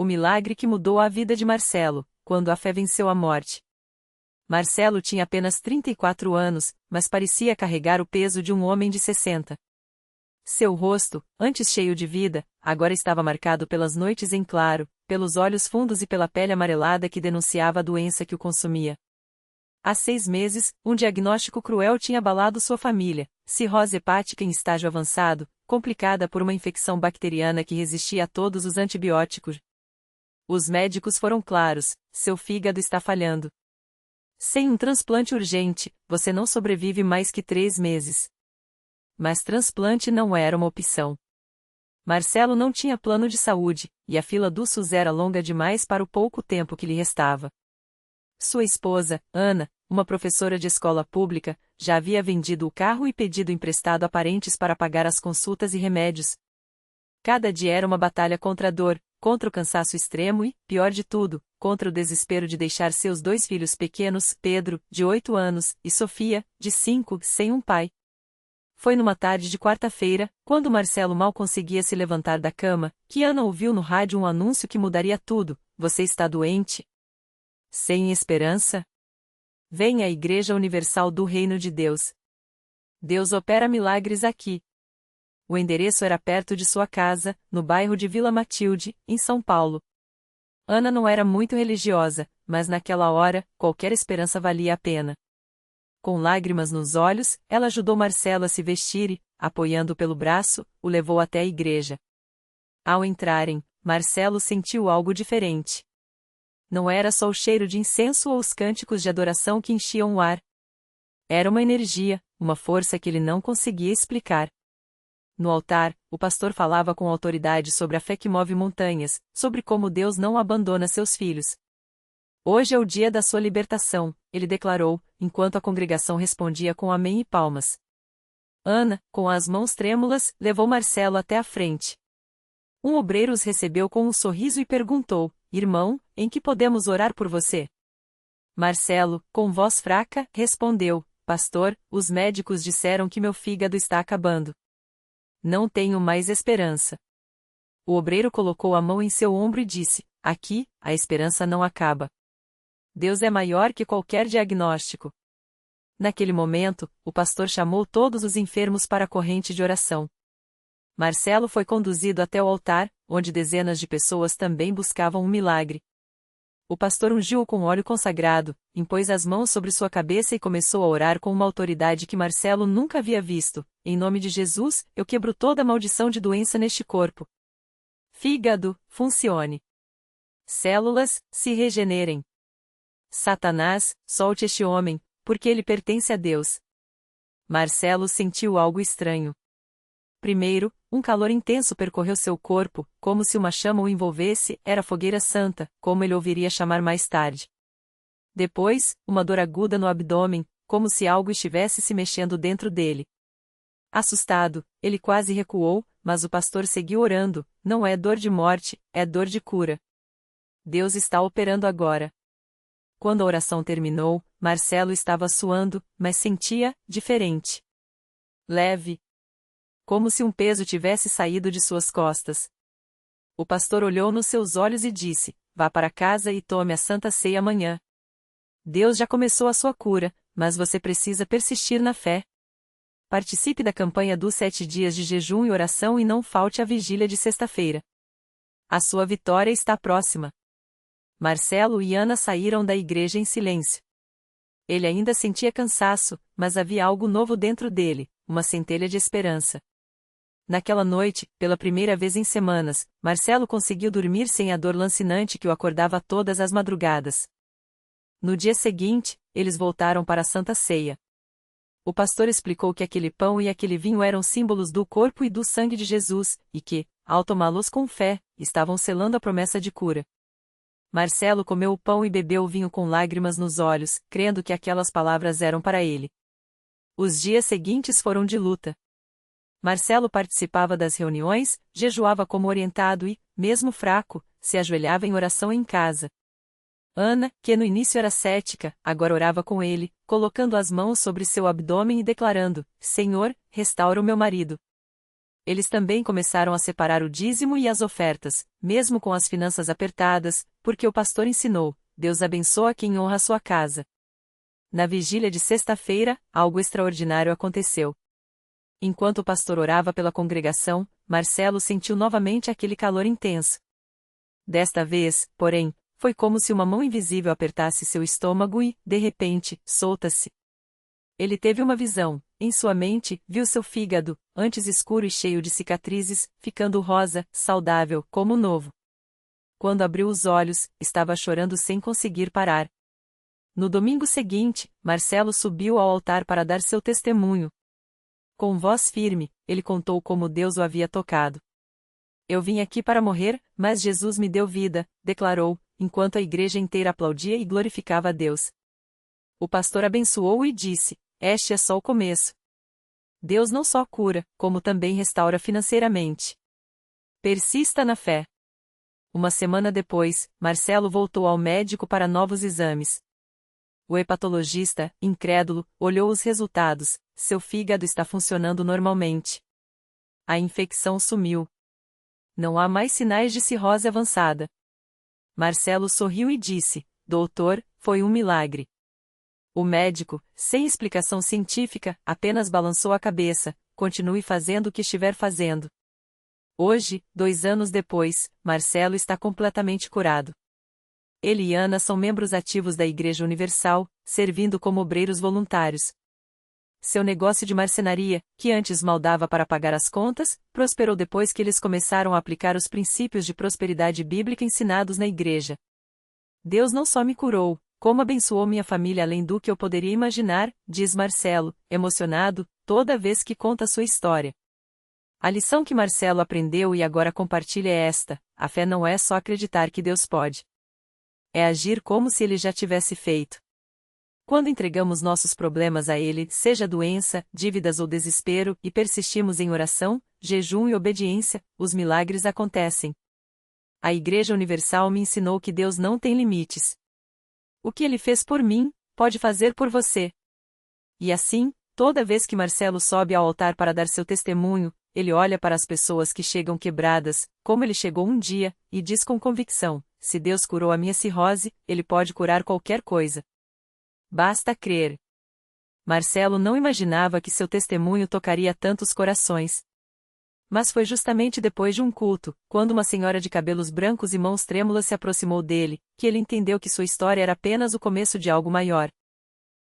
O milagre que mudou a vida de Marcelo, quando a fé venceu a morte. Marcelo tinha apenas 34 anos, mas parecia carregar o peso de um homem de 60. Seu rosto, antes cheio de vida, agora estava marcado pelas noites em claro, pelos olhos fundos e pela pele amarelada que denunciava a doença que o consumia. Há 6 meses, um diagnóstico cruel tinha abalado sua família: cirrose hepática em estágio avançado, complicada por uma infecção bacteriana que resistia a todos os antibióticos. Os médicos foram claros: seu fígado está falhando. Sem um transplante urgente, você não sobrevive mais que 3 meses. Mas transplante não era uma opção. Marcelo não tinha plano de saúde, e a fila do SUS era longa demais para o pouco tempo que lhe restava. Sua esposa, Ana, uma professora de escola pública, já havia vendido o carro e pedido emprestado a parentes para pagar as consultas e remédios. Cada dia era uma batalha contra a dor, contra o cansaço extremo e, pior de tudo, contra o desespero de deixar seus 2 filhos pequenos, Pedro, de 8 anos, e Sofia, de 5, sem um pai. Foi numa tarde de quarta-feira, quando Marcelo mal conseguia se levantar da cama, que Ana ouviu no rádio um anúncio que mudaria tudo: você está doente? Sem esperança? Venha à Igreja Universal do Reino de Deus. Deus opera milagres aqui. O endereço era perto de sua casa, no bairro de Vila Matilde, em São Paulo. Ana não era muito religiosa, mas naquela hora, qualquer esperança valia a pena. Com lágrimas nos olhos, ela ajudou Marcelo a se vestir e, apoiando-o pelo braço, o levou até a igreja. Ao entrarem, Marcelo sentiu algo diferente. Não era só o cheiro de incenso ou os cânticos de adoração que enchiam o ar. Era uma energia, uma força que ele não conseguia explicar. No altar, o pastor falava com autoridade sobre a fé que move montanhas, sobre como Deus não abandona seus filhos. Hoje é o dia da sua libertação, ele declarou, enquanto a congregação respondia com amém e palmas. Ana, com as mãos trêmulas, levou Marcelo até a frente. Um obreiro os recebeu com um sorriso e perguntou: irmão, em que podemos orar por você? Marcelo, com voz fraca, respondeu: pastor, os médicos disseram que meu fígado está acabando. Não tenho mais esperança. O obreiro colocou a mão em seu ombro e disse: aqui, a esperança não acaba. Deus é maior que qualquer diagnóstico. Naquele momento, o pastor chamou todos os enfermos para a corrente de oração. Marcelo foi conduzido até o altar, onde dezenas de pessoas também buscavam um milagre. O pastor ungiu-o com óleo consagrado, impôs as mãos sobre sua cabeça e começou a orar com uma autoridade que Marcelo nunca havia visto: em nome de Jesus, eu quebro toda maldição de doença neste corpo. Fígado, funcione. Células, se regenerem. Satanás, solte este homem, porque ele pertence a Deus. Marcelo sentiu algo estranho. Primeiro, um calor intenso percorreu seu corpo, como se uma chama o envolvesse. Era fogueira santa, como ele ouviria chamar mais tarde. Depois, uma dor aguda no abdômen, como se algo estivesse se mexendo dentro dele. Assustado, ele quase recuou, mas o pastor seguiu orando: não é dor de morte, é dor de cura. Deus está operando agora. Quando a oração terminou, Marcelo estava suando, mas sentia diferente. Leve. Como se um peso tivesse saído de suas costas. O pastor olhou nos seus olhos e disse: vá para casa e tome a Santa Ceia amanhã. Deus já começou a sua cura, mas você precisa persistir na fé. Participe da campanha dos 7 dias de jejum e oração e não falte à vigília de sexta-feira. A sua vitória está próxima. Marcelo e Ana saíram da igreja em silêncio. Ele ainda sentia cansaço, mas havia algo novo dentro dele, uma centelha de esperança. Naquela noite, pela primeira vez em semanas, Marcelo conseguiu dormir sem a dor lancinante que o acordava todas as madrugadas. No dia seguinte, eles voltaram para a Santa Ceia. O pastor explicou que aquele pão e aquele vinho eram símbolos do corpo e do sangue de Jesus, e que, ao tomá-los com fé, estavam selando a promessa de cura. Marcelo comeu o pão e bebeu o vinho com lágrimas nos olhos, crendo que aquelas palavras eram para ele. Os dias seguintes foram de luta. Marcelo participava das reuniões, jejuava como orientado e, mesmo fraco, se ajoelhava em oração em casa. Ana, que no início era cética, agora orava com ele, colocando as mãos sobre seu abdômen e declarando: Senhor, restaura o meu marido. Eles também começaram a separar o dízimo e as ofertas, mesmo com as finanças apertadas, porque o pastor ensinou: Deus abençoa quem honra a sua casa. Na vigília de sexta-feira, algo extraordinário aconteceu. Enquanto o pastor orava pela congregação, Marcelo sentiu novamente aquele calor intenso. Desta vez, porém, foi como se uma mão invisível apertasse seu estômago e, de repente, solta-se. Ele teve uma visão. Em sua mente, viu seu fígado, antes escuro e cheio de cicatrizes, ficando rosa, saudável, como novo. Quando abriu os olhos, estava chorando sem conseguir parar. No domingo seguinte, Marcelo subiu ao altar para dar seu testemunho. Com voz firme, ele contou como Deus o havia tocado. Eu vim aqui para morrer, mas Jesus me deu vida, declarou, enquanto a igreja inteira aplaudia e glorificava a Deus. O pastor abençoou-o e disse: Este é só o começo. Deus não só cura, como também restaura financeiramente. Persista na fé. Uma semana depois, Marcelo voltou ao médico para novos exames. O hepatologista, incrédulo, olhou os resultados: seu fígado está funcionando normalmente. A infecção sumiu. Não há mais sinais de cirrose avançada. Marcelo sorriu e disse: Doutor, foi um milagre. O médico, sem explicação científica, apenas balançou a cabeça: continue fazendo o que estiver fazendo. Hoje, 2 anos depois, Marcelo está completamente curado. Ele e Ana são membros ativos da Igreja Universal, servindo como obreiros voluntários. Seu negócio de marcenaria, que antes mal dava para pagar as contas, prosperou depois que eles começaram a aplicar os princípios de prosperidade bíblica ensinados na igreja. Deus não só me curou, como abençoou minha família além do que eu poderia imaginar, diz Marcelo, emocionado, toda vez que conta sua história. A lição que Marcelo aprendeu e agora compartilha é esta: a fé não é só acreditar que Deus pode. É agir como se Ele já tivesse feito. Quando entregamos nossos problemas a Ele, seja doença, dívidas ou desespero, e persistimos em oração, jejum e obediência, os milagres acontecem. A Igreja Universal me ensinou que Deus não tem limites. O que Ele fez por mim, pode fazer por você. E assim, toda vez que Marcelo sobe ao altar para dar seu testemunho, ele olha para as pessoas que chegam quebradas, como ele chegou um dia, e diz com convicção: se Deus curou a minha cirrose, Ele pode curar qualquer coisa. Basta crer. Marcelo não imaginava que seu testemunho tocaria tantos corações. Mas foi justamente depois de um culto, quando uma senhora de cabelos brancos e mãos trêmulas se aproximou dele, que ele entendeu que sua história era apenas o começo de algo maior.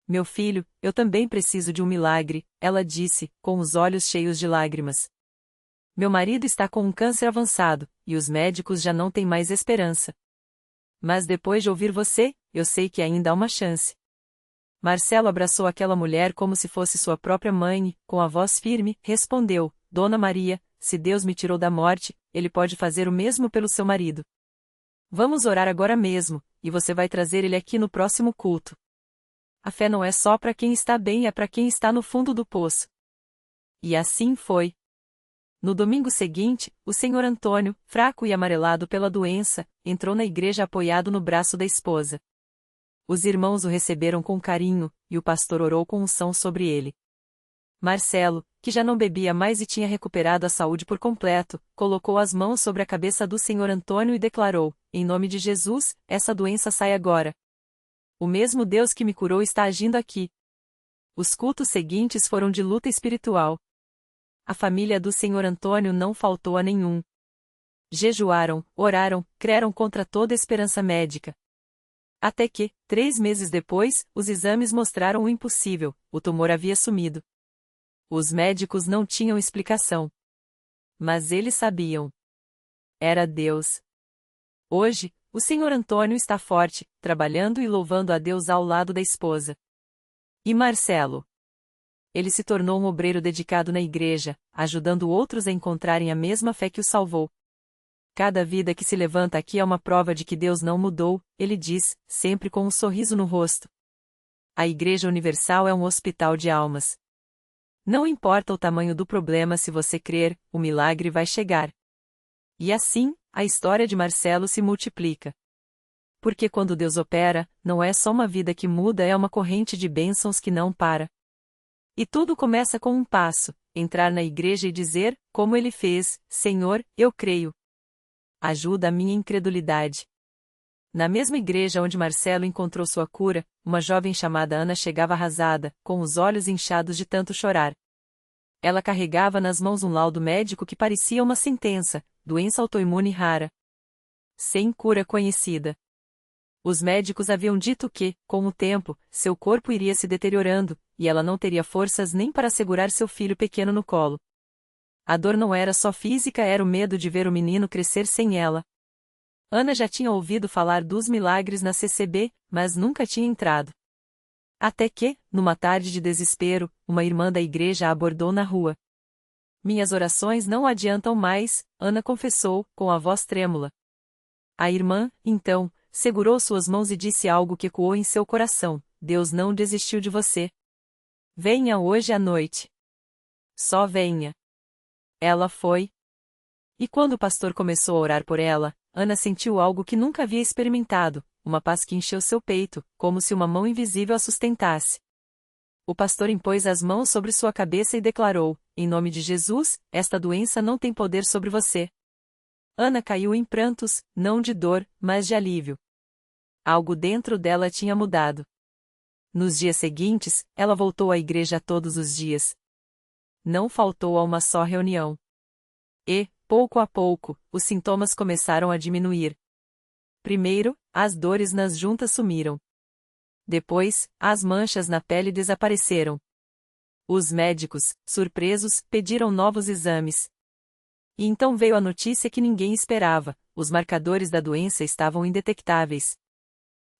Meu filho, eu também preciso de um milagre, ela disse, com os olhos cheios de lágrimas. Meu marido está com um câncer avançado, e os médicos já não têm mais esperança. Mas depois de ouvir você, eu sei que ainda há uma chance. Marcelo abraçou aquela mulher como se fosse sua própria mãe e, com a voz firme, respondeu: Dona Maria, se Deus me tirou da morte, Ele pode fazer o mesmo pelo seu marido. Vamos orar agora mesmo, e você vai trazer ele aqui no próximo culto. A fé não é só para quem está bem, é para quem está no fundo do poço. E assim foi. No domingo seguinte, o senhor Antônio, fraco e amarelado pela doença, entrou na igreja apoiado no braço da esposa. Os irmãos o receberam com carinho, e o pastor orou com unção sobre ele. Marcelo, que já não bebia mais e tinha recuperado a saúde por completo, colocou as mãos sobre a cabeça do senhor Antônio e declarou: em nome de Jesus, essa doença sai agora. O mesmo Deus que me curou está agindo aqui. Os cultos seguintes foram de luta espiritual. A família do senhor Antônio não faltou a nenhum. Jejuaram, oraram, creram contra toda esperança médica. Até que, 3 meses depois, os exames mostraram o impossível: o tumor havia sumido. Os médicos não tinham explicação. Mas eles sabiam. Era Deus. Hoje, o senhor Antônio está forte, trabalhando e louvando a Deus ao lado da esposa. E Marcelo? Ele se tornou um obreiro dedicado na igreja, ajudando outros a encontrarem a mesma fé que o salvou. Cada vida que se levanta aqui é uma prova de que Deus não mudou, ele diz, sempre com um sorriso no rosto. A Igreja Universal é um hospital de almas. Não importa o tamanho do problema, se você crer, o milagre vai chegar. E assim, a história de Marcelo se multiplica. Porque quando Deus opera, não é só uma vida que muda, é uma corrente de bênçãos que não para. E tudo começa com um passo, entrar na igreja e dizer, como ele fez: Senhor, eu creio. Ajuda a minha incredulidade. Na mesma igreja onde Marcelo encontrou sua cura, uma jovem chamada Ana chegava arrasada, com os olhos inchados de tanto chorar. Ela carregava nas mãos um laudo médico que parecia uma sentença: doença autoimune rara, sem cura conhecida. Os médicos haviam dito que, com o tempo, seu corpo iria se deteriorando, e ela não teria forças nem para segurar seu filho pequeno no colo. A dor não era só física, era o medo de ver o menino crescer sem ela. Ana já tinha ouvido falar dos milagres na CCB, mas nunca tinha entrado. Até que, numa tarde de desespero, uma irmã da igreja a abordou na rua. Minhas orações não adiantam mais, Ana confessou, com a voz trêmula. A irmã, então, segurou suas mãos e disse algo que ecoou em seu coração: Deus não desistiu de você. Venha hoje à noite. Só venha. Ela foi. E quando o pastor começou a orar por ela, Ana sentiu algo que nunca havia experimentado, uma paz que encheu seu peito, como se uma mão invisível a sustentasse. O pastor impôs as mãos sobre sua cabeça e declarou: em nome de Jesus, esta doença não tem poder sobre você. Ana caiu em prantos, não de dor, mas de alívio. Algo dentro dela tinha mudado. Nos dias seguintes, ela voltou à igreja todos os dias. Não faltou a uma só reunião. E, pouco a pouco, os sintomas começaram a diminuir. Primeiro, as dores nas juntas sumiram. Depois, as manchas na pele desapareceram. Os médicos, surpresos, pediram novos exames. E então veio a notícia que ninguém esperava: os marcadores da doença estavam indetectáveis.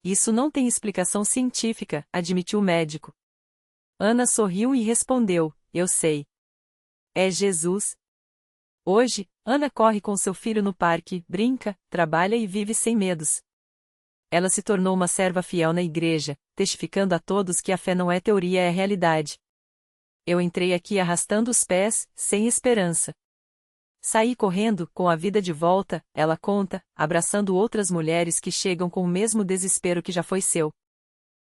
Isso não tem explicação científica, admitiu o médico. Ana sorriu e respondeu: eu sei. É Jesus. Hoje, Ana corre com seu filho no parque, brinca, trabalha e vive sem medos. Ela se tornou uma serva fiel na igreja, testificando a todos que a fé não é teoria, é realidade. Eu entrei aqui arrastando os pés, sem esperança. Saí correndo, com a vida de volta, ela conta, abraçando outras mulheres que chegam com o mesmo desespero que já foi seu.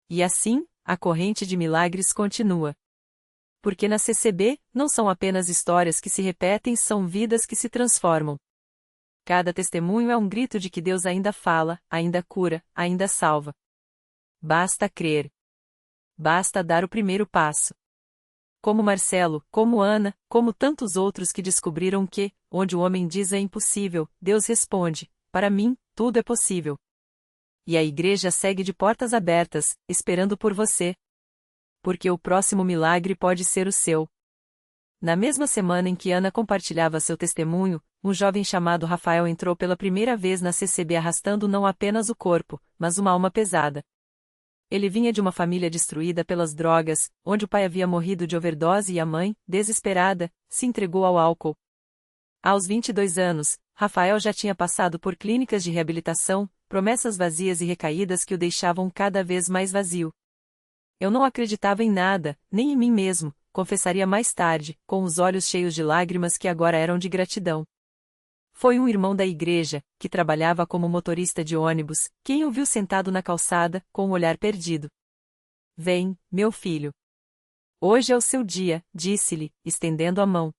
E assim, a corrente de milagres continua. Porque na CCB, não são apenas histórias que se repetem, são vidas que se transformam. Cada testemunho é um grito de que Deus ainda fala, ainda cura, ainda salva. Basta crer. Basta dar o primeiro passo. Como Marcelo, como Ana, como tantos outros que descobriram que, onde o homem diz é impossível, Deus responde: para mim, tudo é possível. E a igreja segue de portas abertas, esperando por você. Porque o próximo milagre pode ser o seu. Na mesma semana em que Ana compartilhava seu testemunho, um jovem chamado Rafael entrou pela primeira vez na CCB arrastando não apenas o corpo, mas uma alma pesada. Ele vinha de uma família destruída pelas drogas, onde o pai havia morrido de overdose e a mãe, desesperada, se entregou ao álcool. Aos 22 anos, Rafael já tinha passado por clínicas de reabilitação, promessas vazias e recaídas que o deixavam cada vez mais vazio. Eu não acreditava em nada, nem em mim mesmo, confessaria mais tarde, com os olhos cheios de lágrimas que agora eram de gratidão. Foi um irmão da igreja, que trabalhava como motorista de ônibus, quem o viu sentado na calçada, com o olhar perdido. Vem, meu filho. Hoje é o seu dia, disse-lhe, estendendo a mão.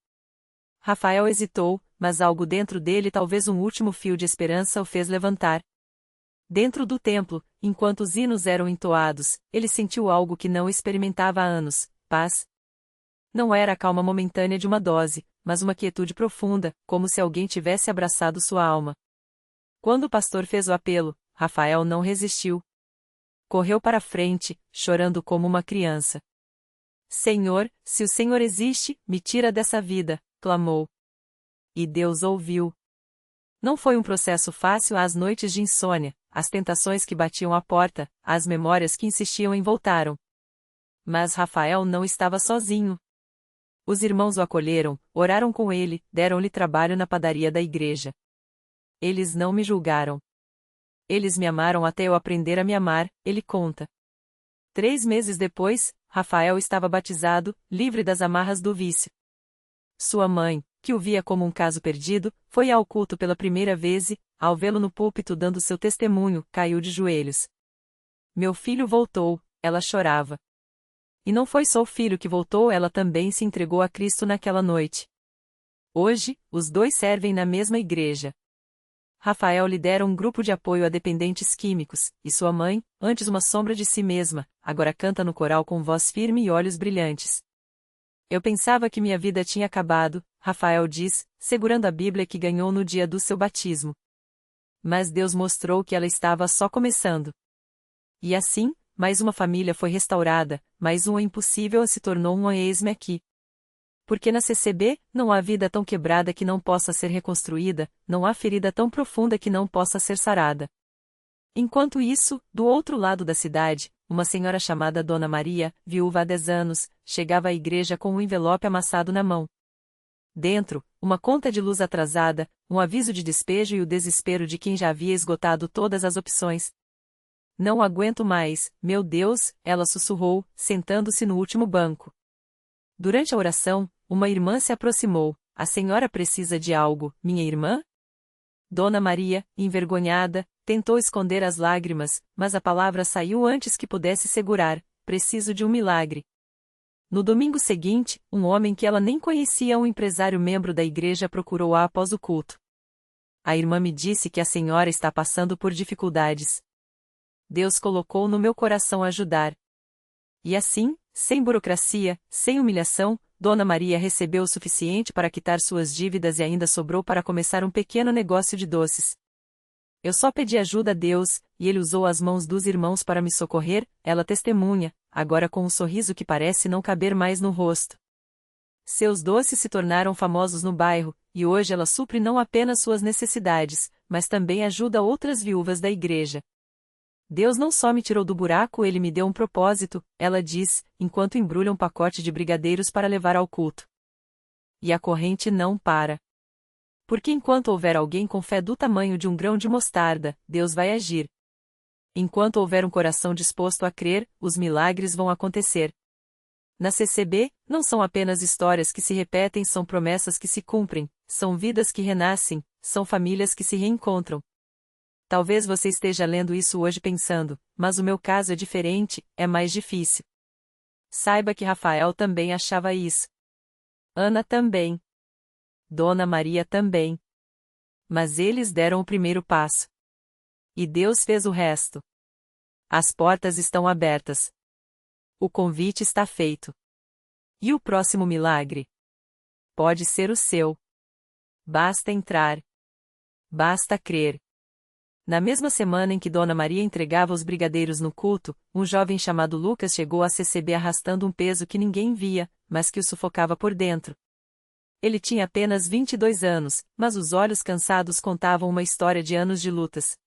Rafael hesitou, mas algo dentro dele, talvez um último fio de esperança, o fez levantar. Dentro do templo, enquanto os hinos eram entoados, ele sentiu algo que não experimentava há anos: paz. Não era a calma momentânea de uma dose, mas uma quietude profunda, como se alguém tivesse abraçado sua alma. Quando o pastor fez o apelo, Rafael não resistiu. Correu para a frente, chorando como uma criança. Senhor, se o Senhor existe, me tira dessa vida, clamou. E Deus ouviu. Não foi um processo fácil. As noites de insônia, as tentações que batiam à porta, as memórias que insistiam em voltaram. Mas Rafael não estava sozinho. Os irmãos o acolheram, oraram com ele, deram-lhe trabalho na padaria da igreja. Eles não me julgaram. Eles me amaram até eu aprender a me amar, ele conta. 3 meses depois, Rafael estava batizado, livre das amarras do vício. Sua mãe, que o via como um caso perdido, foi ao culto pela primeira vez e, ao vê-lo no púlpito dando seu testemunho, caiu de joelhos. Meu filho voltou, ela chorava. E não foi só o filho que voltou, ela também se entregou a Cristo naquela noite. Hoje, os dois servem na mesma igreja. Rafael lidera um grupo de apoio a dependentes químicos, e sua mãe, antes uma sombra de si mesma, agora canta no coral com voz firme e olhos brilhantes. Eu pensava que minha vida tinha acabado, Rafael diz, segurando a Bíblia que ganhou no dia do seu batismo. Mas Deus mostrou que ela estava só começando. E assim, mais uma família foi restaurada, mais um impossível se tornou um eis-me aqui. Porque na CCB, não há vida tão quebrada que não possa ser reconstruída, não há ferida tão profunda que não possa ser sarada. Enquanto isso, do outro lado da cidade, uma senhora chamada Dona Maria, viúva há 10 anos, chegava à igreja com um envelope amassado na mão. Dentro, uma conta de luz atrasada, um aviso de despejo e o desespero de quem já havia esgotado todas as opções. Não aguento mais, meu Deus, ela sussurrou, sentando-se no último banco. Durante a oração, uma irmã se aproximou. A senhora precisa de algo, minha irmã? Dona Maria, envergonhada, tentou esconder as lágrimas, mas a palavra saiu antes que pudesse segurar: preciso de um milagre. No domingo seguinte, um homem que ela nem conhecia, um empresário membro da igreja, procurou-a após o culto. A irmã me disse que a senhora está passando por dificuldades. Deus colocou no meu coração ajudar. E assim, sem burocracia, sem humilhação, Dona Maria recebeu o suficiente para quitar suas dívidas e ainda sobrou para começar um pequeno negócio de doces. Eu só pedi ajuda a Deus, e Ele usou as mãos dos irmãos para me socorrer, ela testemunha, agora com um sorriso que parece não caber mais no rosto. Seus doces se tornaram famosos no bairro, e hoje ela supre não apenas suas necessidades, mas também ajuda outras viúvas da igreja. Deus não só me tirou do buraco, Ele me deu um propósito, ela diz, enquanto embrulha um pacote de brigadeiros para levar ao culto. E a corrente não para. Porque enquanto houver alguém com fé do tamanho de um grão de mostarda, Deus vai agir. Enquanto houver um coração disposto a crer, os milagres vão acontecer. Na CCB, não são apenas histórias que se repetem, são promessas que se cumprem, são vidas que renascem, são famílias que se reencontram. Talvez você esteja lendo isso hoje pensando, mas o meu caso é diferente, é mais difícil. Saiba que Rafael também achava isso. Ana também. Dona Maria também. Mas eles deram o primeiro passo. E Deus fez o resto. As portas estão abertas. O convite está feito. E o próximo milagre? Pode ser o seu. Basta entrar. Basta crer. Na mesma semana em que Dona Maria entregava os brigadeiros no culto, um jovem chamado Lucas chegou à CCB arrastando um peso que ninguém via, mas que o sufocava por dentro. Ele tinha apenas 22 anos, mas os olhos cansados contavam uma história de anos de lutas.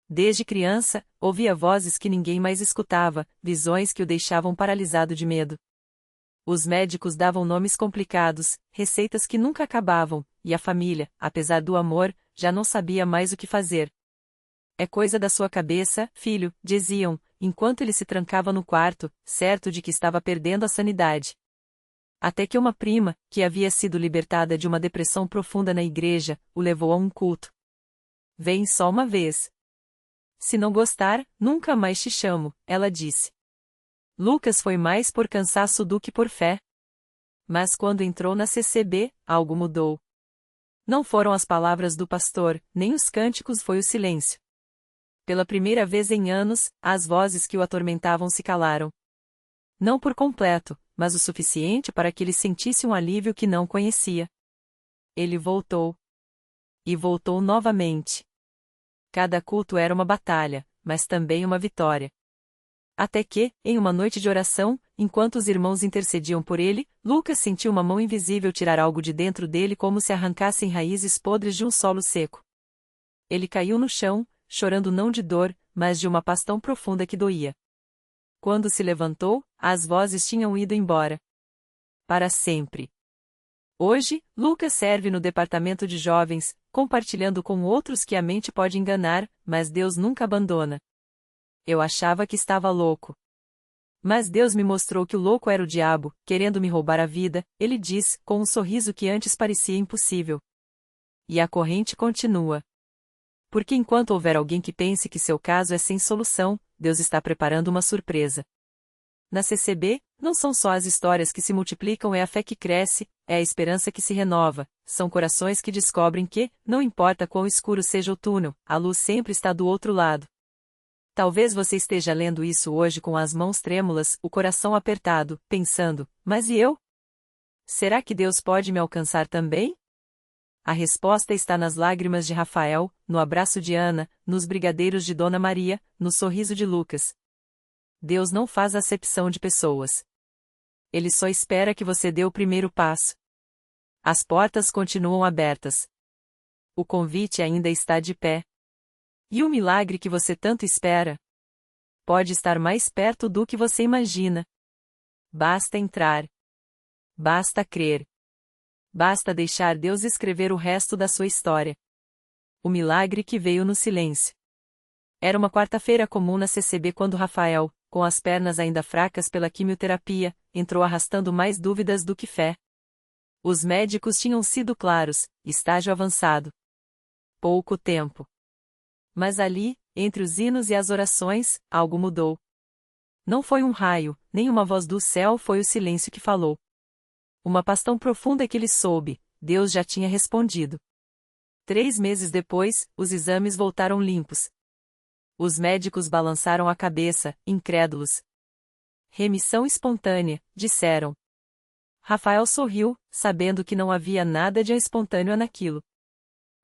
Desde criança, ouvia vozes que ninguém mais escutava, visões que o deixavam paralisado de medo. Os médicos davam nomes complicados, receitas que nunca acabavam, e a família, apesar do amor, já não sabia mais o que fazer. É coisa da sua cabeça, filho, diziam, enquanto ele se trancava no quarto, certo de que estava perdendo a sanidade. Até que uma prima, que havia sido libertada de uma depressão profunda na igreja, o levou a um culto. Vem só uma vez. Se não gostar, nunca mais te chamo, ela disse. Lucas foi mais por cansaço do que por fé. Mas quando entrou na CCB, algo mudou. Não foram as palavras do pastor, nem os cânticos, foi o silêncio. Pela primeira vez em anos, as vozes que o atormentavam se calaram. Não por completo, mas o suficiente para que ele sentisse um alívio que não conhecia. Ele voltou. E voltou novamente. Cada culto era uma batalha, mas também uma vitória. Até que, em uma noite de oração, enquanto os irmãos intercediam por ele, Lucas sentiu uma mão invisível tirar algo de dentro dele como se arrancassem raízes podres de um solo seco. Ele caiu no chão, chorando não de dor, mas de uma paz tão profunda que doía. Quando se levantou, as vozes tinham ido embora. Para sempre. Hoje, Lucas serve no departamento de jovens, compartilhando com outros que a mente pode enganar, mas Deus nunca abandona. Eu achava que estava louco. Mas Deus me mostrou que o louco era o diabo, querendo me roubar a vida, ele diz, com um sorriso que antes parecia impossível. E a corrente continua. Porque enquanto houver alguém que pense que seu caso é sem solução, Deus está preparando uma surpresa. Na CCB, Não são só as histórias que se multiplicam, é a fé que cresce, é a esperança que se renova, são corações que descobrem que, não importa quão escuro seja o túnel, a luz sempre está do outro lado. Talvez você esteja lendo isso hoje com as mãos trêmulas, o coração apertado, pensando: mas e eu? Será que Deus pode me alcançar também? A resposta está nas lágrimas de Rafael, no abraço de Ana, nos brigadeiros de Dona Maria, no sorriso de Lucas. Deus não faz acepção de pessoas. Ele só espera que você dê o primeiro passo. As portas continuam abertas. O convite ainda está de pé. E o milagre que você tanto espera pode estar mais perto do que você imagina. Basta entrar. Basta crer. Basta deixar Deus escrever o resto da sua história. O milagre que veio no silêncio. Era uma quarta-feira comum na CCB quando Rafael, com as pernas ainda fracas pela quimioterapia, entrou arrastando mais dúvidas do que fé. Os médicos tinham sido claros: estágio avançado. Pouco tempo. Mas ali, entre os hinos e as orações, algo mudou. Não foi um raio, nem uma voz do céu, foi o silêncio que falou. Uma paz tão profunda que ele soube: Deus já tinha respondido. 3 meses depois, os exames voltaram limpos. Os médicos balançaram a cabeça, incrédulos. Remissão espontânea, disseram. Rafael sorriu, sabendo que não havia nada de espontâneo naquilo.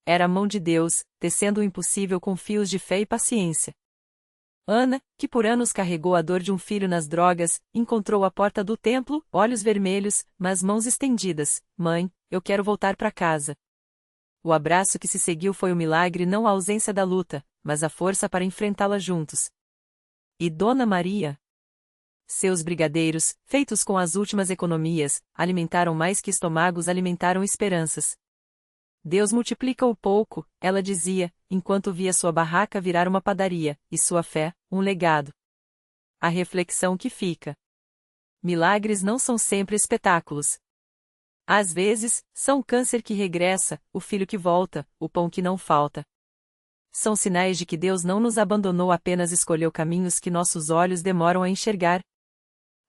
Era a mão de Deus, tecendo o impossível com fios de fé e paciência. Ana, que por anos carregou a dor de um filho nas drogas, encontrou a porta do templo, olhos vermelhos, mas mãos estendidas: Mãe, eu quero voltar para casa. O abraço que se seguiu foi o milagre, não a ausência da luta, mas a força para enfrentá-la juntos. E Dona Maria? Seus brigadeiros, feitos com as últimas economias, alimentaram mais que estômagos, alimentaram esperanças. Deus multiplica o pouco, ela dizia, enquanto via sua barraca virar uma padaria, e sua fé, um legado. A reflexão que fica. Milagres não são sempre espetáculos. Às vezes, são o câncer que regressa, o filho que volta, o pão que não falta. São sinais de que Deus não nos abandonou, apenas escolheu caminhos que nossos olhos demoram a enxergar.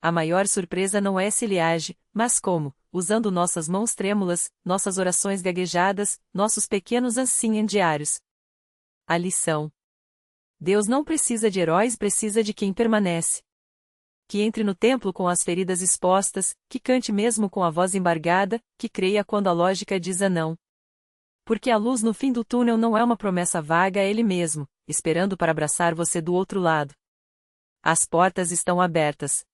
A maior surpresa não é se Ele age, mas como, usando nossas mãos trêmulas, nossas orações gaguejadas, nossos pequenos assim diários. A lição. Deus não precisa de heróis, precisa de quem permanece. Que entre no templo com as feridas expostas, que cante mesmo com a voz embargada, que creia quando a lógica diz a não. Porque a luz no fim do túnel não é uma promessa vaga, é Ele mesmo, esperando para abraçar você do outro lado. As portas estão abertas.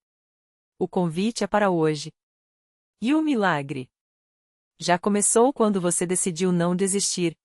O convite é para hoje. E o milagre? Já começou quando você decidiu não desistir,